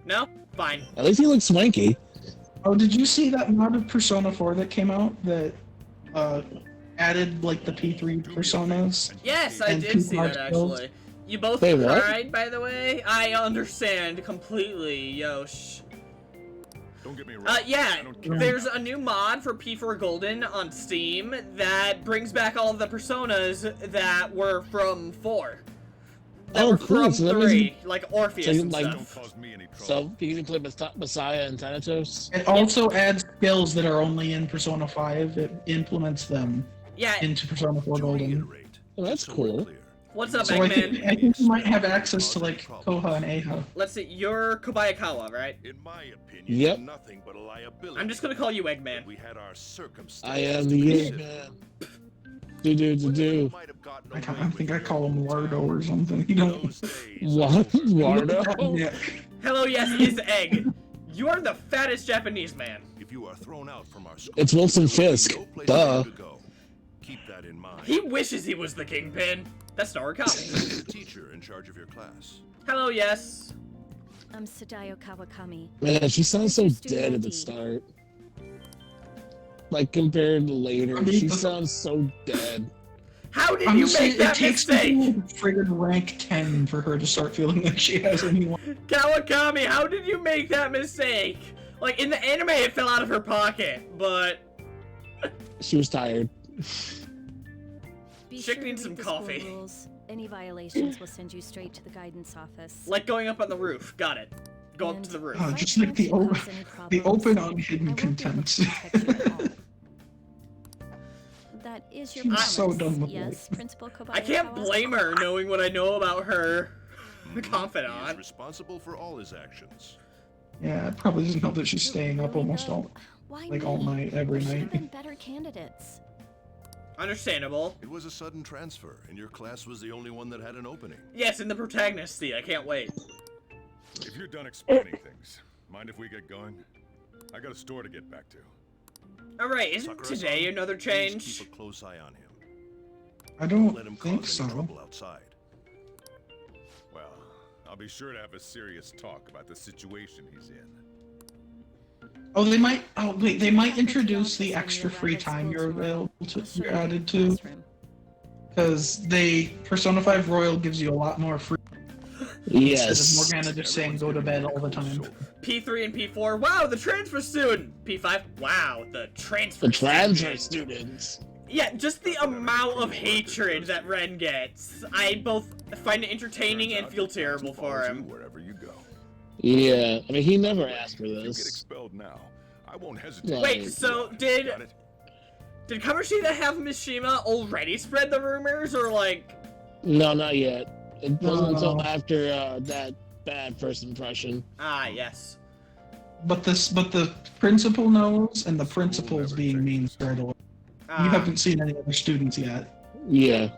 No? Fine. At least he looks swanky. Oh, did you see that mod of Persona 4 that came out that added like the P3 personas? Yes, I And did two see that hard skills? actually. You both Wait, what? cried, by the way? I understand completely, Yosh. Don't get me wrong. Yeah, I don't care. there's a new mod for P4 Golden on Steam that brings back all of the personas that were from 4. That Oh, were cool. from So that means 3, like Orpheus so you and like- Don't stuff. cause me any trouble. So you can play Messiah and Thanatos. It also adds skills that are only in Persona 5. It implements them Yeah, into Persona 4 To Golden. reiterate, Oh, that's so we're cool. clear, what's up, So I Eggman? think you might have access to like Koha and Aha. Let's see, you're Kobayakawa, right? in my opinion, Yep. nothing but a liability. I'm just gonna call you Eggman. We had our circumstances. I am to the consider. Eggman. Do. Might have gotten I away think I with call him your Lardo or something. You don't. Those days What? are over. Lardo? Nick. Hello, yes, is Egg. You are the fattest Japanese man. If you are thrown out from our school, It's Wilson there will be Fisk. no place Duh. for you to go. Keep that in mind. He wishes he was the kingpin. That's not our You're comic. the teacher in charge of your class. Hello, yes. I'm Sadayo Kawakami. Man, she sounds so dead at the start. Like compared to later, she sounds so dead. How did I'm you just make saying, that it takes mistake? friggin' rank 10 for her to start feeling like she has anyone. Kawakami, how did you make that mistake? Like, in the anime, it fell out of her pocket, but... She was tired. Be Chick sure to needs some read the school coffee. rules. Any violations will send you straight to the guidance office. Like going up on the roof. Got it. Go up to the roof. Oh, If I just like catch you the cause any The problems, open, I unhidden won't be able to contempt. protect you at all. That is your She's promise. so done with Yes, Principal Kobayakawa. I can't blame her knowing what I know about her. He is Confidant. responsible for all his actions. Yeah, it probably doesn't help that she's But staying up really, almost though, all, why like me? all night, every There should night. have been better candidates. Understandable. It was a sudden transfer, and your class was the only one that had an opening. Yes, in the protagonist seat. I can't wait. If you're done explaining things, mind if we get going? I got a store to get back to. Alright, isn't Sakura-san, today another please change? Keep a close eye on him. I Don't let don't him think cause any so. trouble outside. Well, I'll be sure to have a serious talk about the situation he's in. Oh, they might. Oh, wait. They might introduce the extra free time you're available to. You're added to, because Persona 5 Royal gives you a lot more free. Yes. Instead of Morgana just saying go to bed all the time. P3 and P4. Wow, the transfer student. P5. Wow, the transfer The transfer student. students. Yeah, just the amount of hatred that Ren gets. I both find it entertaining Turns and out feel your class terrible for follows you him. Wherever you go. Yeah, I mean, he never asked for If you get this. expelled now, I won't hesitate. Wait, so Got did it? Kamoshida have Mishima already spread the rumors, or like... No, not yet. It wasn't until No. after that bad first impression. Ah, yes. But the principal knows, and the principal's never being change. mean straight away. Ah. You haven't seen any other students yet. Yeah.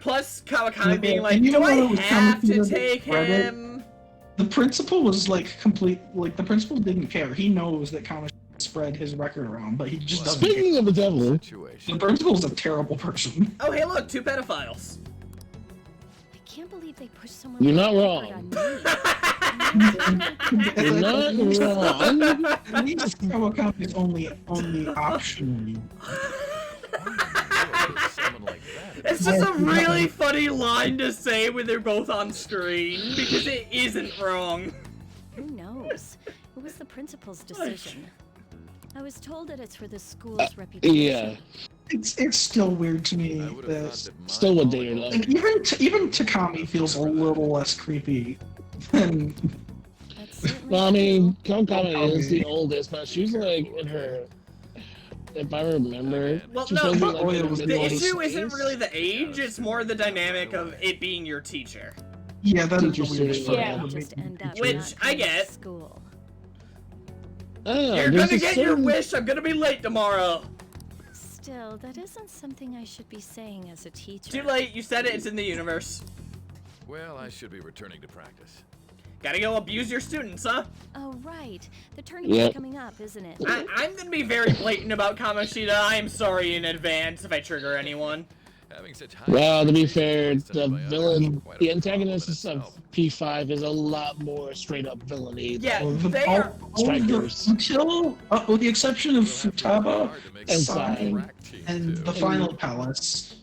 Plus, Kawakami Yeah, being like, and you do know I what was have to Kamoshida take Reddit? him? The principal was like the principal didn't care. He knows that Kamoshida spread his record around, but he just doesn't care. Speaking of the devil, The Situation. principal's a terrible person. Oh, hey, look, 2 pedophiles. I can't believe they pushed someone. You're like not that wrong. on me. you're not wrong. At least Kawakami is only optionally. Someone like that. It's just a really funny line to say when they're both on screen, because it isn't wrong. Who knows? It was the principal's decision. I was told that it's for the school's reputation. Yeah. It's still weird to me I would have thought that that Still mine would dare, all- though. like, even Takami feels a little less creepy than That's certainly Well, I mean, true. Kokami is the oldest, but she's like in her. If I remember, Well, she's no, supposed to but be like in her the The mid-twenties. issue isn't really the age, it's more the dynamic of it being your teacher. yeah, that is the Teacher weirdest student, part. yeah. of Just end up Which not I going to get. School. Oh, You're there's gonna a get your certain- wish, I'm gonna be late tomorrow. Still, that isn't something I should be saying as a teacher. Too late, you said it, it's in the universe. Well, I should be returning to practice. Gotta go abuse your students, huh? Oh, right. The tournament's Yep. coming up, isn't it? I'm gonna be very blatant about Kamoshida. I am sorry in advance if I trigger anyone. Having such high Well, to be expectations fair, placed the on my others villain, is quite a the problem in antagonist of itself. P5 is a lot more straight up villainy. Yeah, Well, they all are. of the- Strikers. until, with the exception of We'll have to work Futaba, hard to make and it Sign, track team, and too. the final palace,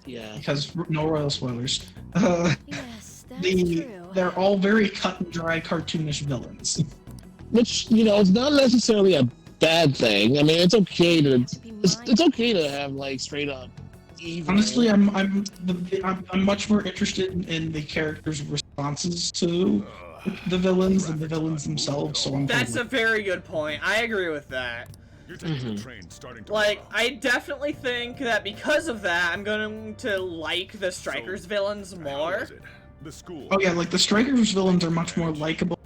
Yeah. because no royal spoilers. Yes, that's true. They're all very cut and dry, cartoonish villains. Which, you know, it's not necessarily a bad thing. I mean, it's okay to be it's okay to have like straight up evil. Honestly, I'm much more interested in the characters' responses to the villains than the villains themselves. So I'm That's a totally- very good point. I agree with that. You're taking the train starting to Like, I definitely think that because of that, I'm going to like the Strikers villains How more. was it? The school. Oh yeah, like the Strikers villains are much more likable,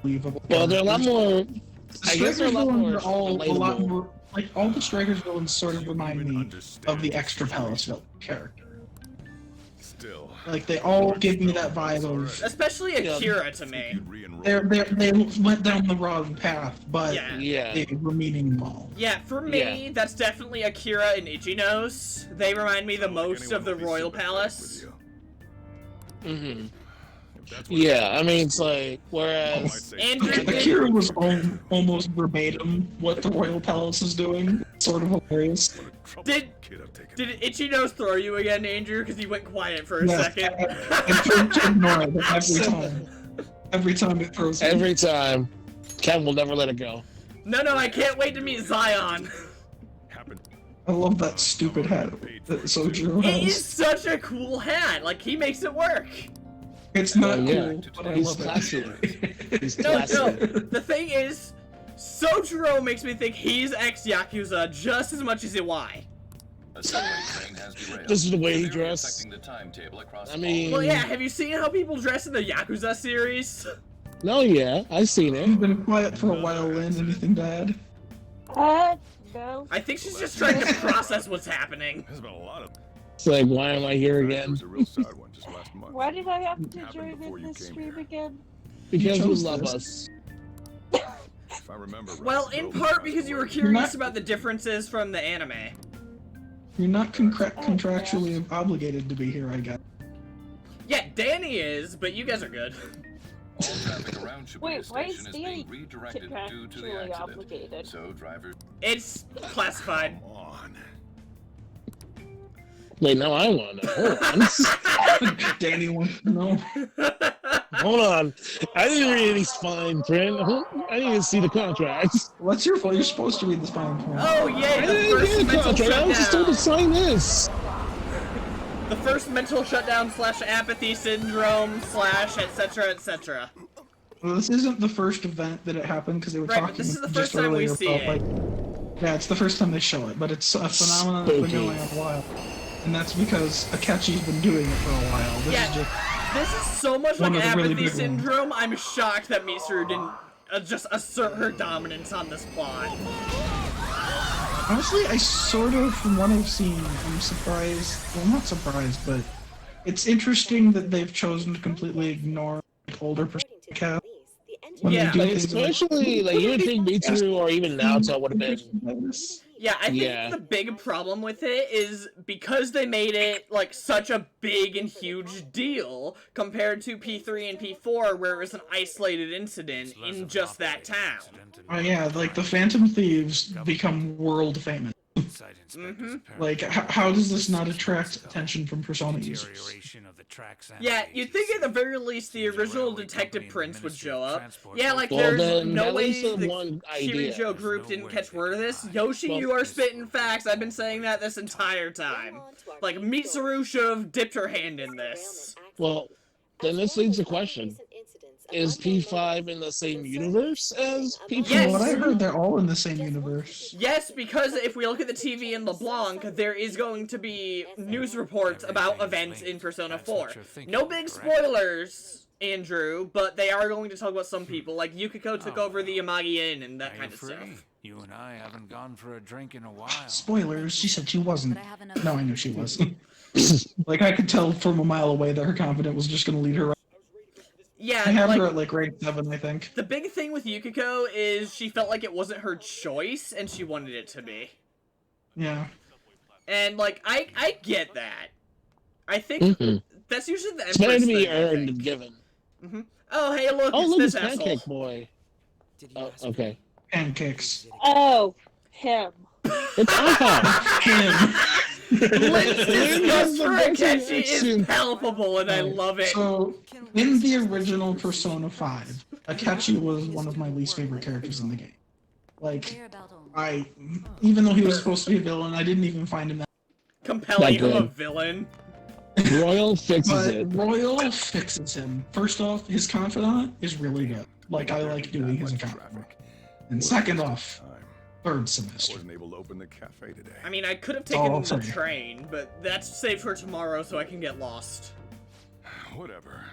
believable. Well, they're a lot more. The I guess they're Strikers a lot villains more are all a lot relatable. more like all the Strikers villains sort of You remind even me understand of the the extra palace situation. villain character. Still. Like they all give me that vibe of Especially Yeah. Akira to me. You'd re-enroll. they went down the wrong path, but Yeah. Yeah. they were meaningful. Yeah, for me, that's definitely Akira and Ichinos. They remind me the Not like most anyone of the would be Royal sympathetic Palace. with you. hmm If that's what Yeah, I mean, it's like I might whereas say Andrew something. did- Akira was almost verbatim what the Royal Palace is doing. Sort of hilarious. What a trouble Did- kid I've taken. Did Ichinos throw you again, Andrew? Because you went quiet for a Yes, second. I tried to ignore it every time. Every time it throws me. every time, Ken will never let it go. No, I can't wait to meet Zion. Happened. I love that stupid hat that Sojiro It is has. such a cool hat. Like, he makes it work. It's not Yeah. cool, but I He's love classy. it. He's No, classy. the thing is, Sojiro makes me think he's ex-Yakuza just as much as Iwai. A subway train has derailed. This is the way he severely dressed. affecting the timetable across I all mean- Well, yeah, have you seen how people dress in the Yakuza series? No, yeah, I've seen You've it. been quiet for a while, Lynn. Anything bad? No. I think she's just trying to process what's happening. There's been a lot of. It's like, why am I here It again? was a real sad one just last month. Why did I have to Happened join before in you this came stream here. again? Because you chose love this. us. If I remember right, Well, the in girl part was because you were worried. curious about the differences from the anime. You're not contractually obligated to be here, I guess. Yeah, Danny is, but you guys are good. All traffic around Shibuya Wait, why Station is is Danny being redirected due to the contractually accident. obligated? So drivers. It's classified. Come on. Wait, now I want to know. Hold on. Danny wants to know. Hold on. I didn't read any fine print. I didn't even see the contracts. What's your fault? You're supposed to read this fine print. Oh, I yay, the didn't first get a mental contract. I was just told to shutdown. sign this. The first mental shutdown / apathy syndrome / etc. etc. Well, this isn't the first event that it happened because they were Right, but talking this is the just first time we earlier see about, it. like, yeah, it's the first time they show it, but it's a phenomenon that's been Spooky. going on a while. And that's because Akechi's been doing it for a while. This Yeah. is just This is so much One like of the really apathy big ones. syndrome, I'm shocked that Mitsuru didn't just assert her dominance on this plot. honestly, I sort of, from what I've seen, I'm surprised. Well, not surprised, but it's interesting that they've chosen to completely ignore older perspective when Yeah. they do Like, things like- especially, like, you would think Mitsuru or even Naoto would have been. Yeah, I think Yeah. the big problem with it is because they made it like such a big and huge deal compared to P3 and P4 where it was an isolated incident in just that town. Oh yeah, like the Phantom Thieves become world famous. Mhm. Like, how does this not attract attention from Persona users? Yeah, you'd think at the very least the original Detective Prince would show up. Yeah, like Well, there's then, no at way least the one idea. Kirijo group didn't catch word of this. Yoshi, Well- you are spitting facts. I've been saying that this entire time. Like, Mitsuru should have dipped her hand in this. Well, then this leads to the question. Is P5 in the same universe as P4? Yes. From what I heard, they're all in the same universe. Yes, because if we look at the TV in LeBlanc, there is going to be news reports about events in Persona 4. No big spoilers, Andrew, but they are going to talk about some people. Like, Yukiko took over the Yamagi Inn and that kind of stuff. You and I haven't gone for a drink in a while. Spoilers, she said she wasn't. But I have enough. No, I knew she was. Like, I could tell from a mile away that her confidence was just gonna lead her right. Yeah, I have like, her at like grade 7, I think. the big thing with Yukiko is she felt like it wasn't her choice, and she wanted it to be. Yeah. And, like, I get that. I think Mhm. that's usually the It's better Empress to be thing, I earned think. than given. Oh, hey, look, Oh, it's look, this it's asshole. Pancake Boy. Oh, okay. Pancakes. Oh, him. It's Alpha! Him. Lynn's disgust for That's an Akechi is action. palpable, and I love it. So, in the original Persona 5, Akechi was one of my least favorite characters in the game. Like, even though he was supposed to be a villain, I didn't even find him that. Compelling Not of a good. villain. Royal fixes But it. Royal fixes him. First off, his confidant is really good. Like, I like doing his confidant. And second off, third I semester. wasn't able to open the cafe today. I mean, I could have all taken I'll the say. train, but that's saved for tomorrow so I can get lost. Whatever.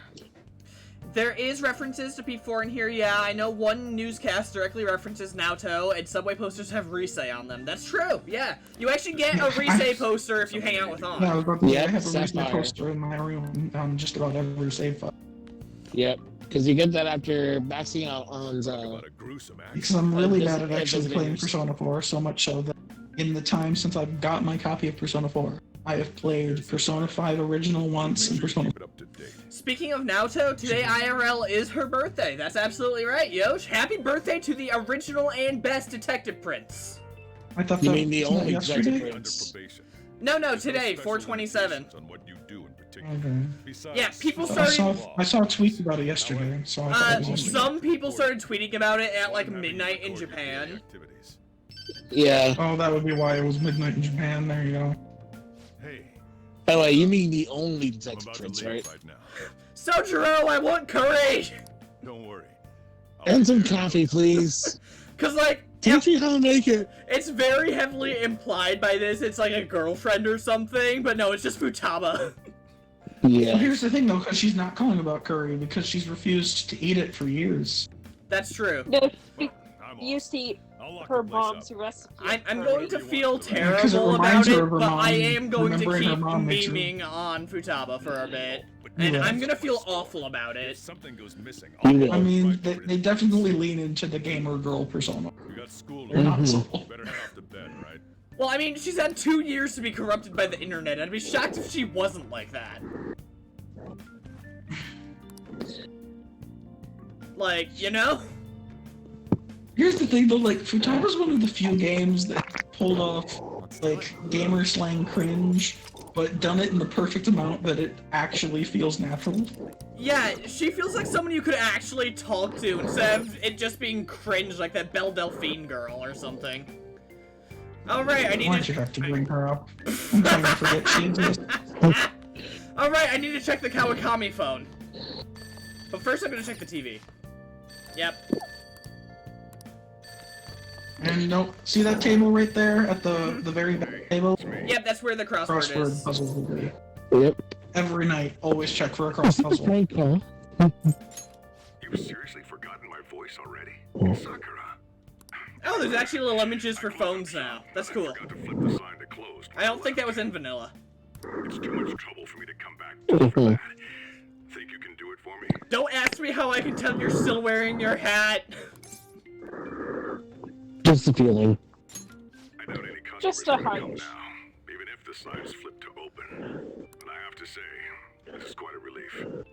There is references to P4 in here, yeah. I know one newscast directly references Naoto, and subway posters have Risei on them. That's true, yeah. You actually get a Risei poster if you hang out with Yeah, I On. was about to say, Yep, I have a recent Sapphire. poster in my room on just about every save file. Yep. Because you get that after maxing out on Talk about a gruesome act. Because I'm really This- bad at actually this playing is- Persona 4, so much so that in the time since I've got my copy of Persona 4, I have played Persona 5 Original once and Persona. Keep it up to date. Speaking of Naoto, today IRL is her birthday. That's absolutely right, Yosh. Happy birthday to the original and best Detective Prince. I thought You that mean the wasn't that only yesterday? Detective Under Prince? probation. No, There's no today, special 4/27. limitations on what you do in particular. Okay. Besides, Yeah, people I started- saw a tweet about it yesterday, so I thought it was yesterday. Some people started tweeting about it at like midnight in Japan. Activities. Yeah. Oh, that would be why it was midnight in Japan. There you go. Hey, By the way, you mean the only I'm Detective about to Prince, leave right? right now. Sojiro, I want curry! Don't worry. I'll And be some there. coffee, please. Cause like, Teach me how to make it. it's very heavily implied by this, it's like a girlfriend or something, but no, it's just Futaba. Well, Yeah. here's the thing though, because she's not calling about curry because she's refused to eat it for years. That's true. No, she I'm off. used to eat I'll lock her the place up. mom's recipe. I'm of going curry. to feel Because it terrible about reminds her it, of her but mom, I am going to remembering her keep mom makes her- memeing on Futaba for a bit. But And Yeah. I'm gonna feel awful about if it. something goes missing, You I'll will. I mean, fight for they it. definitely lean into the gamer girl persona. We got school They're not Mhm. subtle. Better head off to bed, right? Well, I mean, she's had 2 years to be corrupted by the internet. I'd be shocked if she wasn't like that. Like, you know? Here's the thing though, like, Futaba's one of the few games that pulled off, like, gamer slang cringe, but done it in the perfect amount that it actually feels natural. Yeah, she feels like someone you could actually talk to instead of it just being cringe like that Belle Delphine girl or something. Alright, I need Why'd you to... have to bring her up? I'm trying to forget she exists. Alright, I need to check the Kawakami phone. But first I'm gonna check the TV. Yep. And nope, see that table right there at the very back table? Yep, that's where the crossword Crossword is. puzzles will be. Yep. Every night, always check for a cross puzzle. Frank call. You've seriously forgotten my voice already? Sakura. Oh, there's actually little images for phones now. That's cool. Forgot to flip the sign to closed. I don't think that was in vanilla. It's too much trouble for me to come back just for that. Think you can do it for me? Don't ask me how I can tell you're still wearing your hat. Just a feeling. I doubt any customers Just a will come hunch. now, even if the sign's flipped to open. But I have to say, this is quite a relief.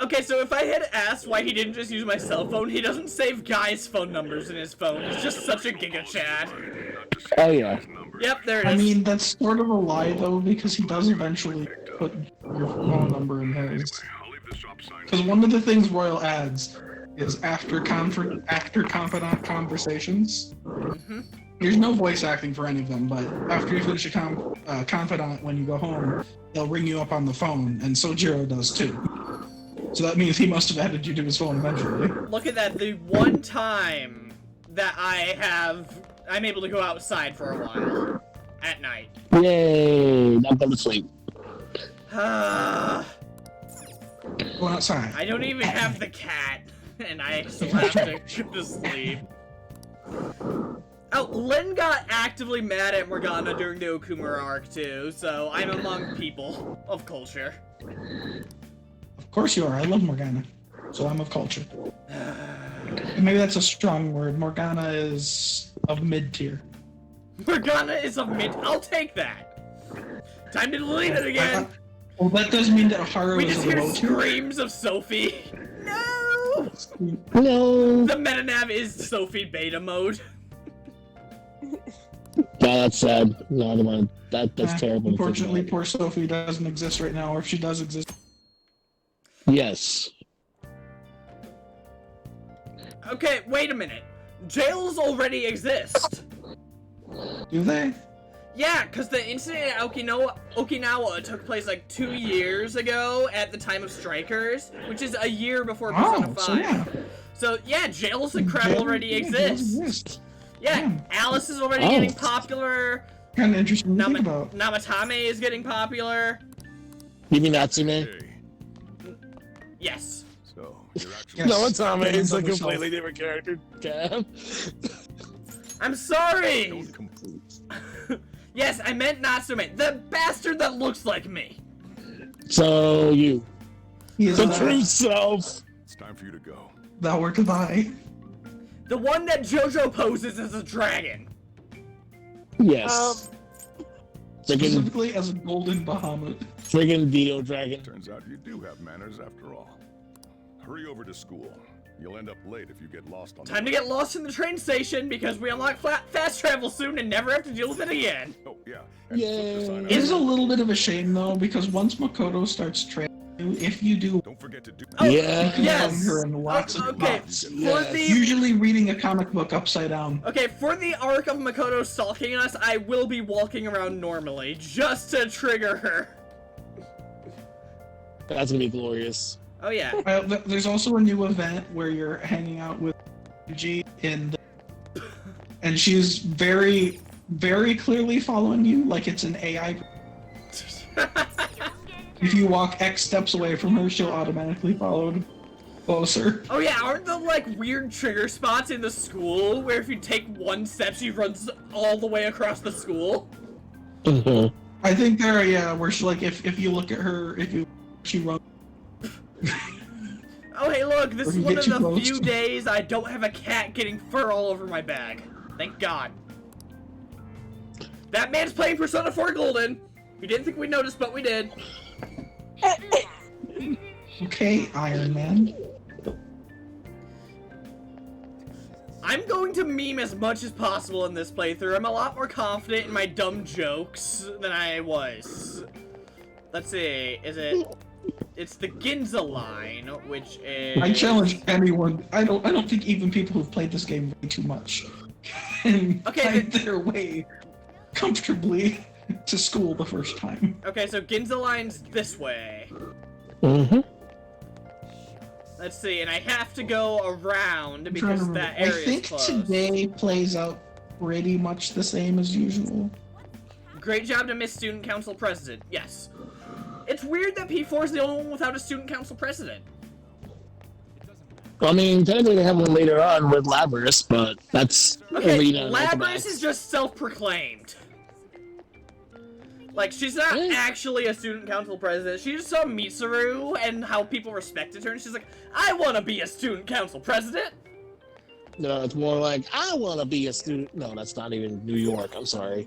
Okay, so if I had asked why he didn't just use my cell phone, he doesn't save guys' phone numbers in his phone. He's just such a giga chad. Not to say Oh, yeah. his number. Yep, there it I is. mean, that's sort of a lie though, because he does eventually put your phone number in his. I'll leave the shop sign. Because one of the things Royal adds is after confidant conversations. There's no voice acting for any of them, but after you finish a confidant, when you go home, they'll ring you up on the phone, and Sojiro does too. So that means he must have added you to his phone eventually. Look at that, the one time that I'm able to go outside for a while. At night. Yay! Not go to sleep. I Go outside. don't even have the cat, and I still have to go to sleep. Oh, Lynn got actively mad at Morgana during the Okumura arc too, so I'm among people of culture. Of course you are. I love Morgana. So I'm of culture. And maybe that's a strong word. Morgana is of mid-tier. Morgana is a mid. I'll take that. Time to delete it again. Well, that does mean that Haru We is just a hear low tier. screams of Sophie. No! No. The metanav is Sophie beta mode. No, that's sad. No, never mind. That's terrible. to think Unfortunately, about. poor Sophie doesn't exist right now, or if she does exist. Yes. Okay, wait a minute. Jails already exist. Do they? Yeah, because the incident at Okinawa took place like 2 years ago at the time of Strikers, which is a year before Persona 5. So yeah. So yeah, jails and crap Jail- already yeah, exist. jails exist. Yeah, Yeah. Alice is already Oh. getting popular. Kind of interesting to think about. Namatame is getting popular. You mean Natsume? Hey, Yes. so you're actually Yes. No, Natsume is a Another completely different character. Cam. I'm sorry! don't complete. Yes, I meant Natsume. The bastard that looks like me. So you. He is The not. true self. It's time for you to go. Thou were to die. The one that JoJo poses as a dragon. Yes. Friggin' Specifically as a golden Bahamut. Dio Dragon. Turns out you do have manners after all. Hurry over to school. You'll end up late if you get lost on Time to the get lost in the train station because we unlock fast travel soon and never have to deal with it again. Oh, yeah. And flip the sign It is a outside. little bit of a shame though, because once Makoto starts training you, if you do, Don't forget to do Oh, Yeah. yes. her in lots of Okay, spots. for Yes. the Usually reading a comic book upside down. okay for the arc of Makoto stalking us, I will be walking around normally just to trigger her. That's gonna be glorious. Oh yeah. There's also a new event where you're hanging out with G and she's very, very clearly following you, like it's an AI. If you walk X steps away from her, she'll automatically follow closer. Oh yeah, aren't there like weird trigger spots in the school where if you take one step, she runs all the way across the school? Mhm. I think there, yeah, where she like if you look at her, she runs. Oh hey look, this Or is you one get of too the close. few days I don't have a cat getting fur all over my bag. Thank God. That man's playing Persona 4 Golden. We didn't think we'd notice, but we did. Okay, Iron Man. I'm going to meme as much as possible in this playthrough. I'm a lot more confident in my dumb jokes than I was. Let's see, is it... It's the Ginza line, which is... I challenge anyone. I don't think even people who've played this game way too much can Okay, find their way comfortably to school the first time. Okay, so Ginza line's this way. Mhm. Let's see, and I have to go around I'm trying because to that remember. area I think is closed. today plays out pretty much the same as usual. Great job to Miss Student Council President. Yes. It's weird that P4 is the only one without a Student Council President. I mean, technically they have one later on with Labras, but that's Okay, Arena. Labras is just self-proclaimed. Like, she's not Eh. actually a Student Council President. She just saw Mitsuru and how people respected her, and she's like, I want to be a Student Council President! No, it's more like I want to be a student. No, that's not even New York. I'm sorry.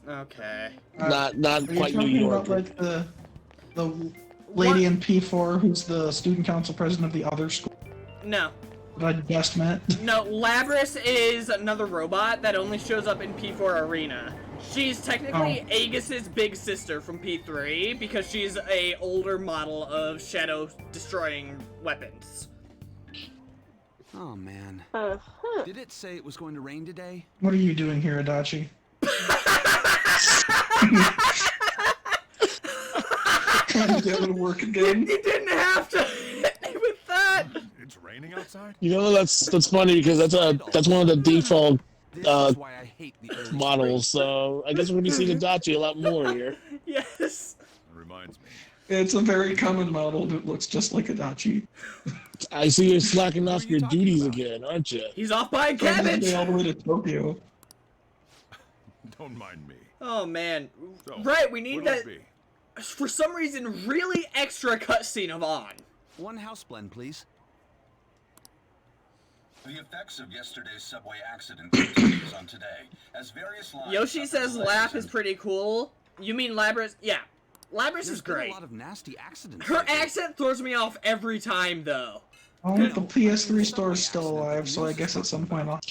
Okay. Not Are you quite New talking York. about like the lady in P4 who's the student council president of the other school No. that I just met? No, Labras is another robot that only shows up in P4 Arena. She's technically Aegis's big sister from P3 because she's a older model of shadow destroying weapons. Oh man. Did it say it was going to rain today? What are you doing here, Adachi? Trying to get to work again. You didn't have to hit me with that. It's raining outside? You know, that's funny because that's one of the default This is why I hate the early models. So I guess we're gonna be seeing Adachi a lot more here. Yes. It reminds me. It's a very common model that looks just like Adachi. I see you're slacking off your duties again, aren't you? He's off buying Trying to cabbage. stay all the way to Tokyo. Don't mind me. Oh man. So, Right, we need what'll that, it be? for some reason, really extra cutscene of On. One house blend, please. The effects of yesterday's subway accident continues on today, as various lines Yoshi suffer says delays Lap is and- pretty cool. You mean Labras? Yeah. Lapras is There's been great. a lot of nasty accidents. Her lately. accent throws me off every time, though. Oh, the PS3 store is still alive, so I guess at some point I'll...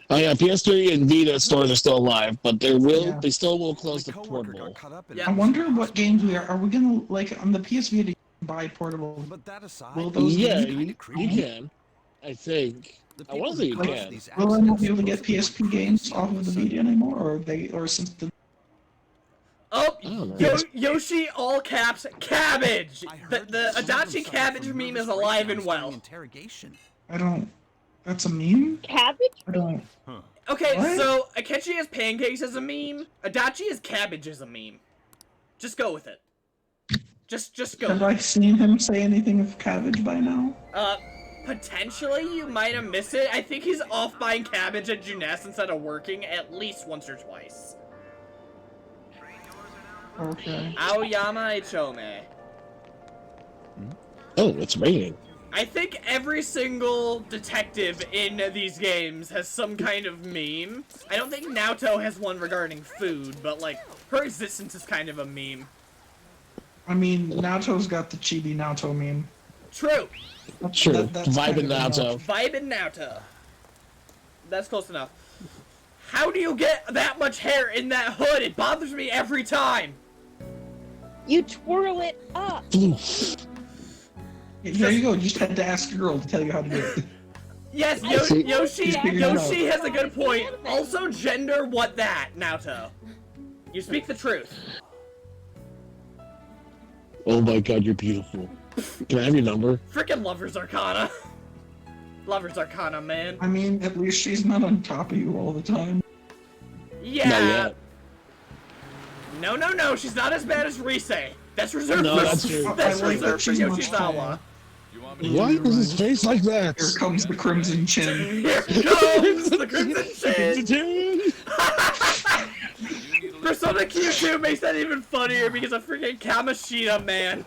Oh yeah, PS3 and Vita stores are still alive, but Yeah. they still will close My the coworker portable. got caught up in Yeah. I wonder what games are we gonna, like, on the PS Vita, buy portable? But that aside, Will those Yeah, games... you can. I think. the I wanna people say who you caused can. these Will I not be accidents able to get supposed to be PSP games off of the innocent. Vita anymore, or since the... Oh, I don't know. Yoshi, all caps, cabbage! I The, heard the that some of them Adachi suffered cabbage from meme nervous is alive and breakdowns well. during interrogation. I don't... That's a meme? Cabbage? I don't... Okay, What? so Akechi has pancakes as a meme, Adachi has cabbage as a meme. Just go with it. Just go. Have I seen him say anything of cabbage by now? Potentially you might have missed it. I think he's off buying cabbage at Junes instead of working at least once or twice. Okay. Aoyama Ichome. Oh, it's raining. I think every single detective in these games has some kind of meme. I don't think Naoto has one regarding food, but like, her existence is kind of a meme. I mean, Naoto's got the Chibi Naoto meme. True. True. That's Vibe kind and of enough. Naoto. Vibe and Naoto. That's close enough. How do you get that much hair in that hood? It bothers me every time. You twirl it up. There you go. You just had to ask a girl to tell you how to do it. Yes, see- Yoshi figured it out. has a good point. Also, gender what that, Naoto. You speak the truth. Oh my god, you're beautiful. Can I have your number? Freaking Lover's Arcana. Lover's Arcana, man. I mean, at least she's not on top of you all the time. Yeah. Not yet. No, she's not as bad as Rise. That's reserved No, for that's true. that's I like that reserved for she's much Yoshizawa. taller. You want me Why is his face like that? Here comes the crimson chin. Here comes the Crimson Chin! Persona Q2 makes that even funnier because of freaking Kamoshida, man.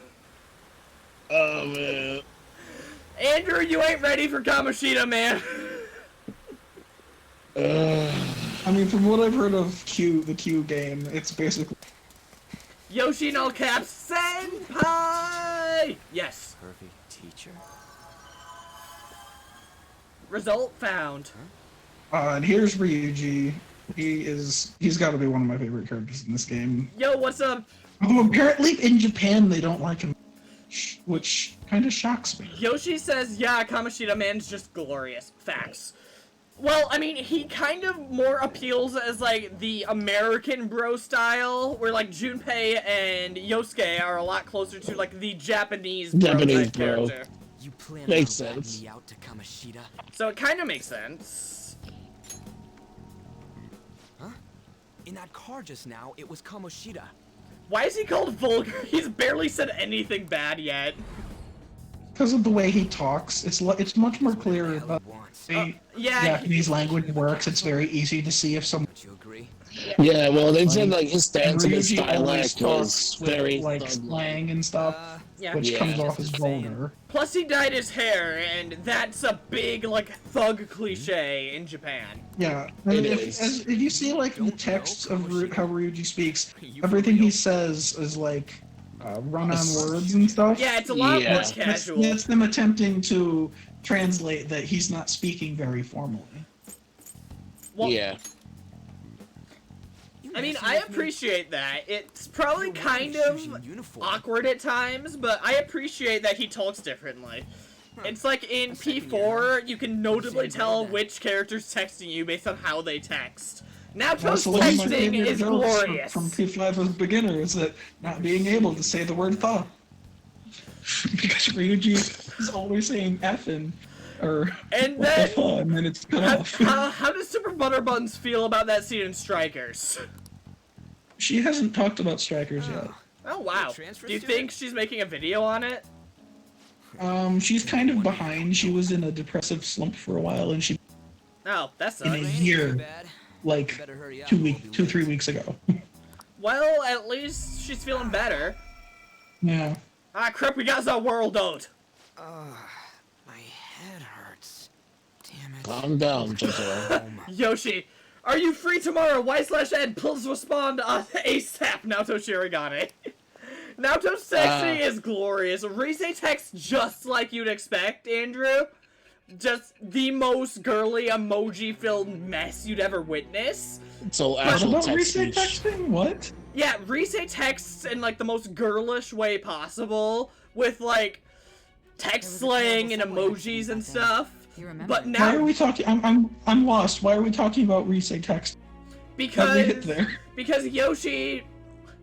Oh man. Andrew, you ain't ready for Kamoshida, man. I mean, from what I've heard of the Q game, it's basically... Yoshi in all caps, Senpai! Yes. Perfect teacher. Result found. And here's Ryuji. He's got to be one of my favorite characters in this game. Yo, what's up? Although apparently in Japan they don't like him, which kind of shocks me. Yoshi says, yeah, Kamoshida man's just glorious. Facts. Well, I mean, he kind of more appeals as, like, the American bro style, where, like, Junpei and Yosuke are a lot closer to, like, the Japanese bro Japanese type bro. character. You plan Makes on ratting sense. me out to Kamoshida? So it kind of makes sense. Huh? In that car just now, it was Kamoshida. Why is he called vulgar? He's barely said anything bad yet. Because of the way he talks, it's much more clear about the Yeah, Japanese language works. It's very easy to see if someone... Don't you agree? Yeah, well, they said like his stance against Ryuji always dialect was talks with, very like, thug-like. slang and stuff, yeah. which Yeah. comes off as vulgar. Plus he dyed his hair, and that's a big, like, thug cliche in Japan. Yeah, It and is. if you see like the text of how Ryuji speaks, You everything for he real? says is like run-on words and stuff. Yeah, it's a lot Yeah. more That's casual. that's them attempting to translate that he's not speaking very formally. Well, Yeah. I mean, I appreciate that. It's probably kind of awkward at times, but I appreciate that he talks differently. It's like in P4, you can notably tell which character's texting you based on how they text. Naoto's Also, one of my texting favorite is jokes glorious. from P5 as beginner is that not being able to say the word "tha," because Ryuji is always saying "effing" or And "what the then, fuck," and then it's cut off. how does Super Butterbuns feel about that scene in Strikers? She hasn't talked about Strikers yet. Oh wow. transfer Do you student? think she's making a video on it? She's kind of behind. She was in a depressive slump for a while, and she Oh, that in a sucks. year, like Better hurry up. 3 weeks ago. Well, at least she's feeling better. Yeah. Ah, crap, we got that world out. My head hurts. Damn it. Calm down, Jotaro. Yoshi, are you free tomorrow? Y/Ed, please respond ASAP, Naoto Shirogane. Naoto's texting is glorious. Rise texts just like you'd expect, Andrew. Just the most girly emoji-filled mess you'd ever witness. So What actual about text reset speech. texting? What? Yeah, Rise texts in like the most girlish way possible, with like text slang and emojis and stuff. You remember? But Why are now, we talking? I'm lost. Why are we talking about reset text? How did we hit there? because Yoshi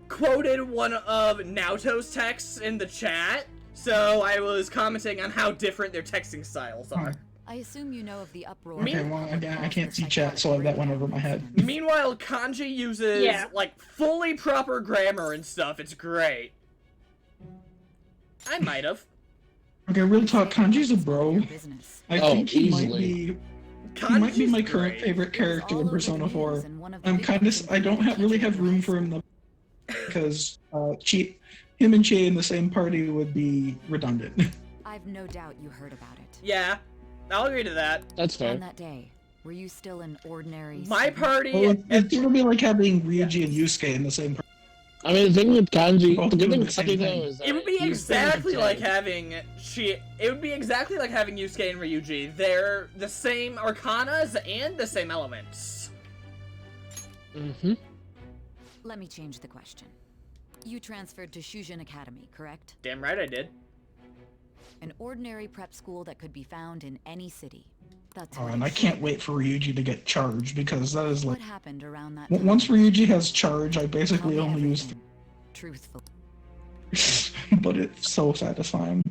quoted one of Naoto's texts in the chat, so I was commenting on how different their texting styles are. I assume you know of the uproar. Okay, well, again, I can't see chat, so that went over my head. Meanwhile, Kanji uses like fully proper grammar and stuff. It's great. I might have. Okay, real talk. Kanji's a bro. Business. I Oh, think he easily. might be my Kanji's current great. favorite character in All over Persona the 4. news and one of the I'm big kind of. I don't really have room for him though, because him and Chie in the same party would be redundant. I've no doubt you heard about it. Yeah, I'll agree to that. That's fair. On that day, were you still an ordinary My student? party. Well, it's gonna be like having Ryuji and Yusuke in the same party. I mean, the thing with Kanji, Both the good doing thing the with same Kanji thing. though is that It would be he's very exactly like dead. having It would be exactly like having Yusuke and Ryuji. They're the same arcanas and the same elements. Mm-hmm. Let me change the question. You transferred to Shujin Academy, correct? Damn right I did. An ordinary prep school that could be found in any city. That's Oh, what and it I can't should. wait for Ryuji to get charged because that is like What happened around that once time? Ryuji has charge, I Tell basically me only use everything. Truthfully. but it's so satisfying.